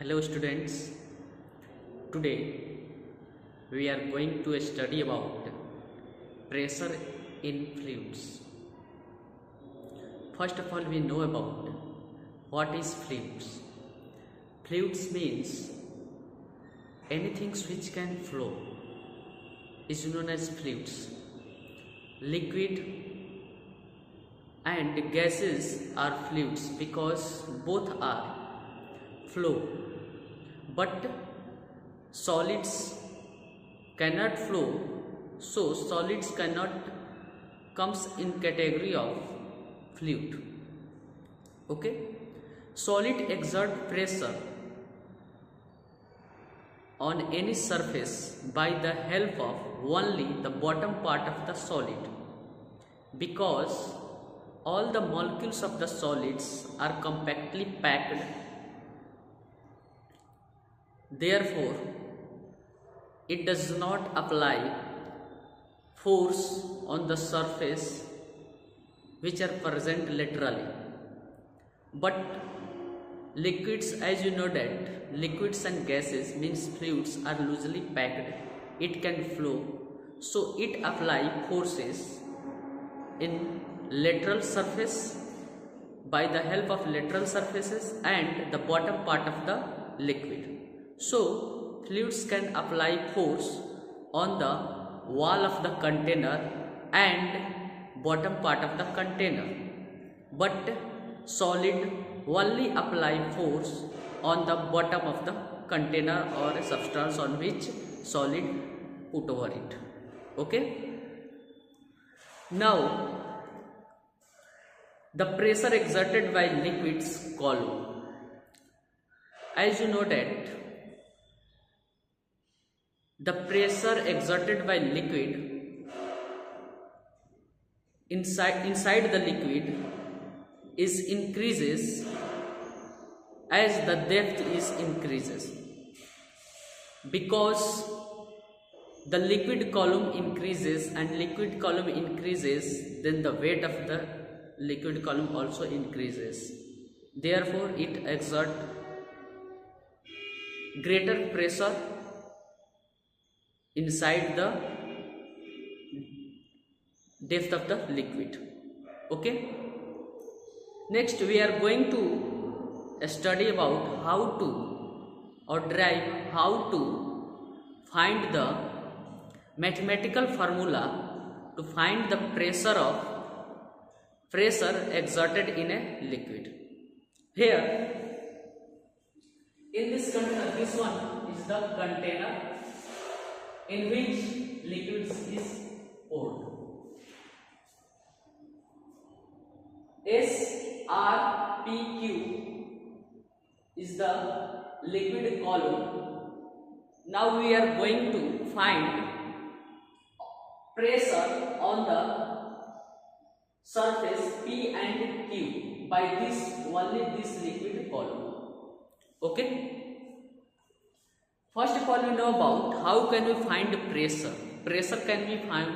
Hello students, today we are going to study about pressure in fluids. First of all, we know about what is fluids. Fluids means anything which can flow is known as fluids. Liquid and gases are fluids because both are flow, but solids cannot flow, so solids cannot comes in category of fluid. Okay, solid exert pressure on any surface by the help of only the bottom part of the solid, because all the molecules of the solids are compactly packed. Therefore, it does not apply force on the surface which are present laterally. But liquids, as you know that liquids and gases means fluids are loosely packed, it can flow, so it apply forces in lateral surface by the help of lateral surfaces and the bottom part of the liquid. So fluids can apply force on the wall of the container and bottom part of the container, but solid only apply force on the bottom of the container or a substance on which solid put over it. Okay, now the pressure exerted by liquids column. As you know that the pressure exerted by liquid inside the liquid is increases as the depth is increases, because the liquid column increases and liquid column increases, then the weight of the liquid column also increases. Therefore, it exerts greater pressure inside the depth of the liquid. Okay, next we are going to study about how to or derive how to find the mathematical formula to find the pressure exerted in a liquid. Here in this container, this one is the container in which liquids is poured. SRPQ is the liquid column. Now we are going to find pressure on the surface P and Q by this liquid column. Okay. First of all, we know about how can we find pressure. Pressure can be found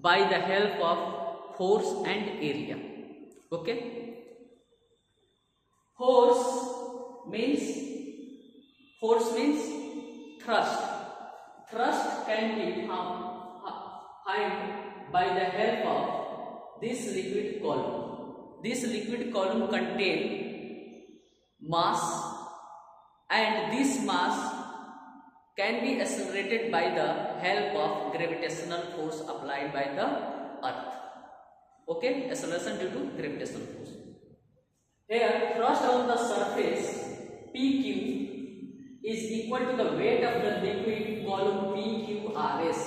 by the help of force and area. Okay. Force means thrust. Thrust can be found by the help of this liquid column. This liquid column contains mass, and this mass can be accelerated by the help of gravitational force applied by the earth. Okay, acceleration due to gravitational force. Here, thrust on the surface PQ is equal to the weight of the liquid column PQRS.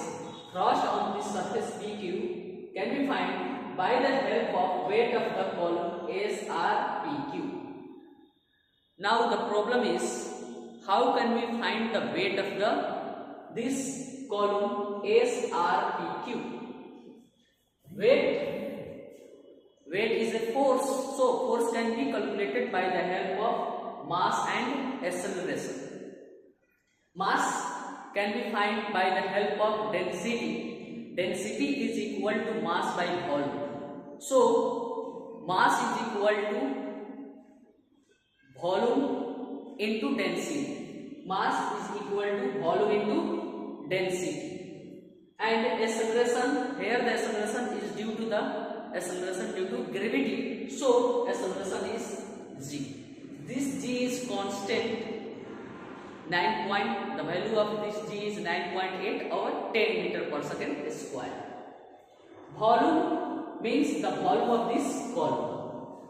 Thrust on the surface PQ can be found by the help of weight of the column SRPQ. Now the problem is, how can we find the weight of this column SRPQ? Weight is a force, so force can be calculated by the help of mass and acceleration. Mass can be found by the help of density. Density is equal to mass by volume. So mass is equal to volume into density. Mass is equal to volume into density. And acceleration, here the acceleration is due to the acceleration due to gravity. So acceleration is g. This g is constant. The value of this g is 9.8 or 10 meter per second square. Volume means the volume of this column.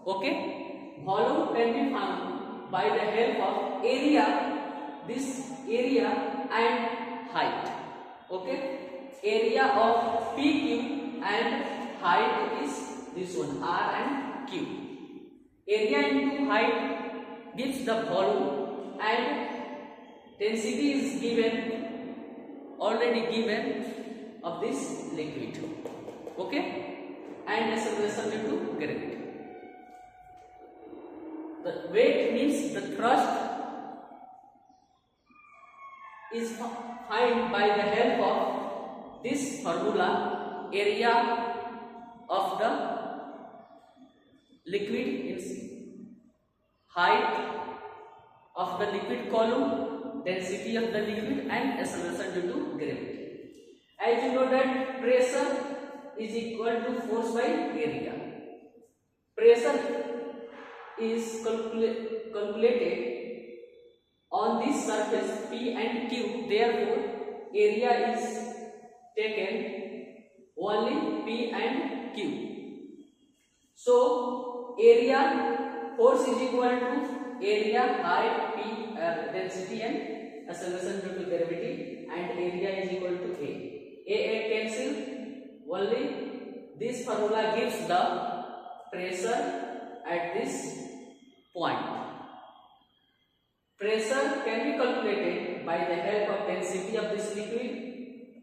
Okay, volume can be found by the help of area, this area and height. Okay, area of PQ and height is this one, R and Q. Area into height gives the volume and density is already given of this liquid. Okay, and acceleration due to gravity. The weight means the thrust is found by the help of this formula. Area of the liquid is height of the liquid column, density of the liquid and acceleration due to gravity. As you know that pressure is equal to force by area. Pressure is calculated on this surface P and Q. Therefore, area is taken only P and Q. So, area force is equal to area, height, P, density and acceleration due to gravity, and area is equal to A. A cancel. Only this formula gives the pressure at this point. Pressure can be calculated by the help of density of this liquid,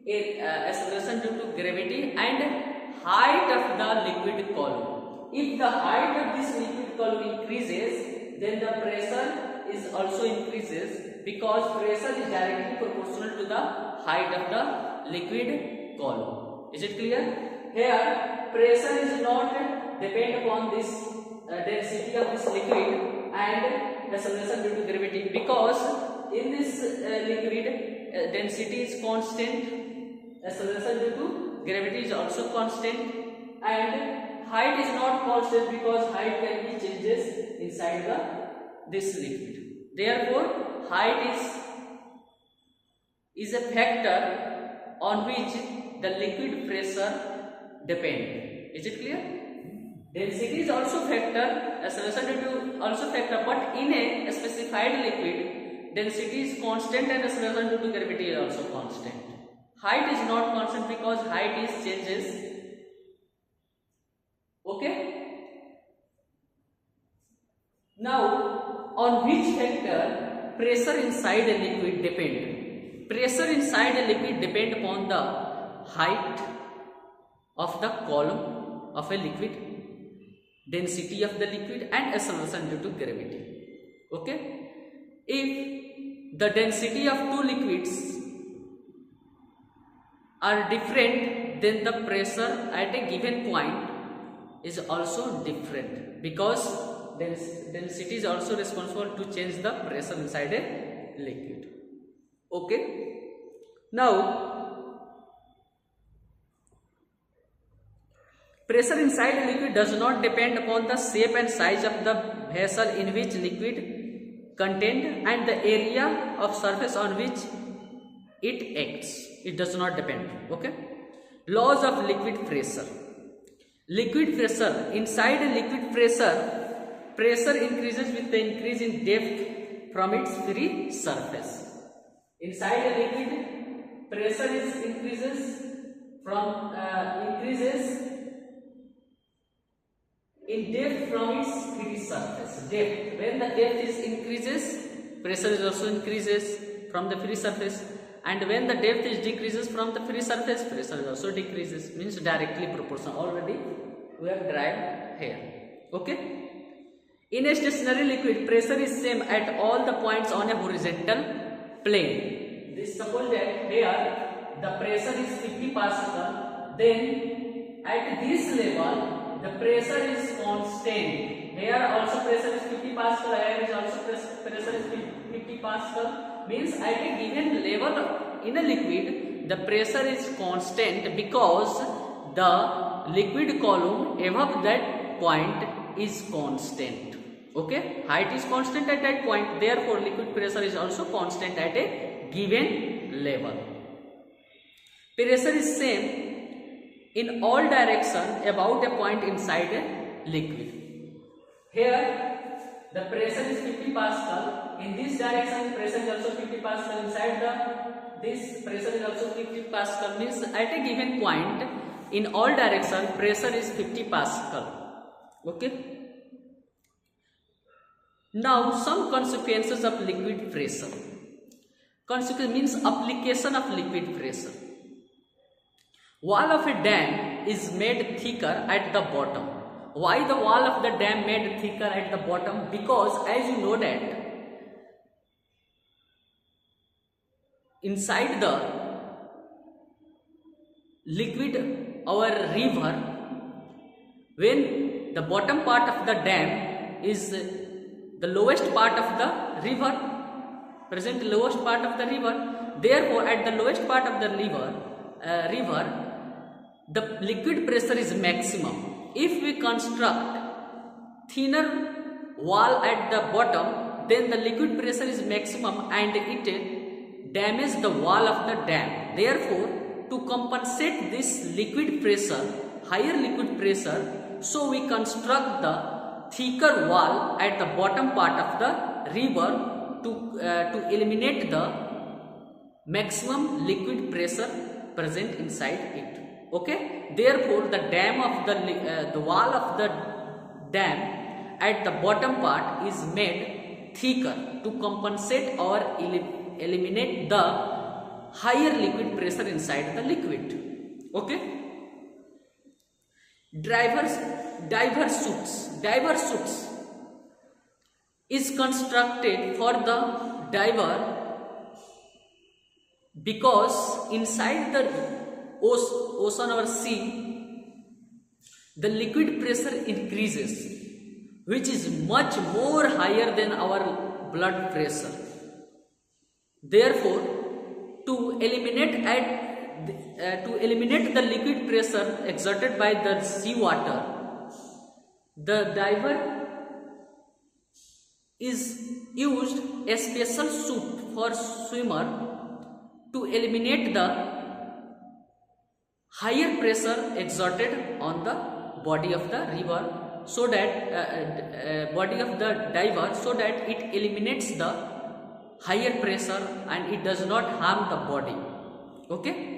acceleration due to gravity and height of the liquid column. If the height of this liquid column increases, then the pressure is also increases, because pressure is directly proportional to the height of the liquid column. Is it clear? Here pressure is not depend upon this density of this liquid and acceleration due to gravity, because in this liquid density is constant, acceleration due to gravity is also constant, and height is not constant because height can be changes inside this liquid. Therefore, height is a factor on which the liquid pressure depend. Is it clear? Density is also factor, acceleration due to also factor, but in a specified liquid, density is constant and acceleration due to gravity is also constant. Height is not constant because height is changes. Okay? Now, on which factor pressure inside a liquid depend? Pressure inside a liquid depend upon the height of the column of a liquid, density of the liquid and acceleration due to gravity. Okay? If the density of two liquids are different, then the pressure at a given point is also different, because density is also responsible to change the pressure inside a liquid. Okay? Now, pressure inside a liquid does not depend upon the shape and size of the vessel in which liquid contained and the area of surface on which it acts. It does not depend. Okay? Laws of liquid pressure. Liquid pressure. Inside a liquid pressure increases with the increase in depth from its free surface. Inside a liquid, pressure increases in depth from its free surface. Depth. When the depth is increases, pressure is also increases from the free surface, and when the depth is decreases from the free surface, pressure is also decreases. Means directly proportional. Already we have derived here. Okay. In a stationary liquid, pressure is same at all the points on a horizontal plane. This suppose that here the pressure is 50 Pascal, then at this level the pressure is constant. Here also pressure is 50 Pascal, here is also pressure is 50. Pascal means at a given level in a liquid the pressure is constant because the liquid column above that point is constant. Okay, height is constant at that point, therefore liquid pressure is also constant at a given level. Pressure is same in all direction about a point inside a liquid. Here the pressure is 50 Pascal. In this direction pressure is also 50 Pascal. Inside this pressure is also 50 Pascal. Means at a given point in all direction pressure is 50 Pascal. Okay. Now some consequences of liquid pressure. Consequence means application of liquid pressure. Wall of a dam is made thicker at the bottom. Why the wall of the dam made thicker at the bottom? Because as you know that inside the liquid or river, when the bottom part of the dam is the lowest part of the river, present lowest part of the river, therefore at the lowest part of the river the liquid pressure is maximum. If we construct thinner wall at the bottom, then the liquid pressure is maximum and it damages the wall of the dam. Therefore, to compensate this liquid pressure, higher liquid pressure, so we construct the thicker wall at the bottom part of the river to eliminate the maximum liquid pressure present inside it. Okay, therefore the dam of the wall of the dam at the bottom part is made thicker to compensate or eliminate the higher liquid pressure inside the liquid. Okay. Diver's suits is constructed for the diver because inside the ocean or sea the liquid pressure increases, which is much more higher than our blood pressure. Therefore, to eliminate the liquid pressure exerted by the seawater, the diver is used a special suit for swimmer to eliminate the higher pressure exerted on the body of the river, so that body of the diver, so that it eliminates the higher pressure and it does not harm the body. Okay.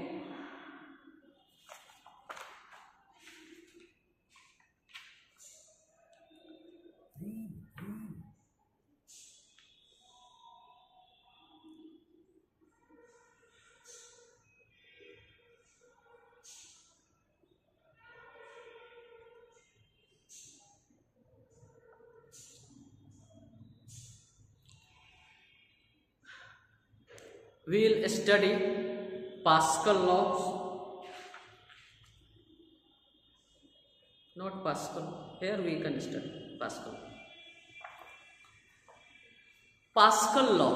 We will study Pascal laws, not Pascal. Here we can study Pascal. Pascal law,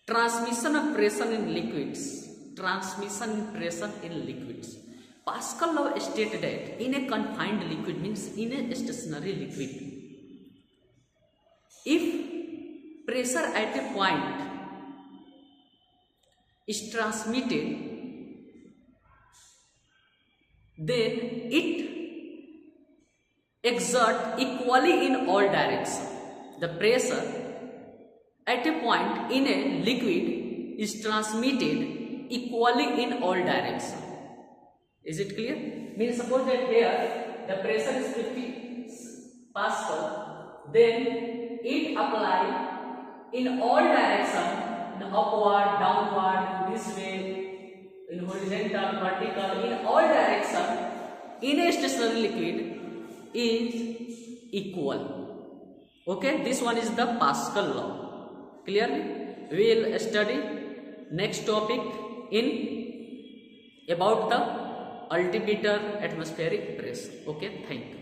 transmission of pressure in liquids. Transmission in pressure in liquids. Pascal law stated that in a confined liquid, means in a stationary liquid, if pressure at a point is transmitted, then it exerts equally in all directions. The pressure at a point in a liquid is transmitted equally in all directions. Is it clear? Means suppose that here the pressure is 50 Pascal, then it applies in all directions, upward, downward, this way, in horizontal, vertical, in all directions, in a stationary liquid is equal. Okay, this one is the Pascal law. Clearly, we will study next topic in about the altimeter atmospheric pressure. Okay, thank you.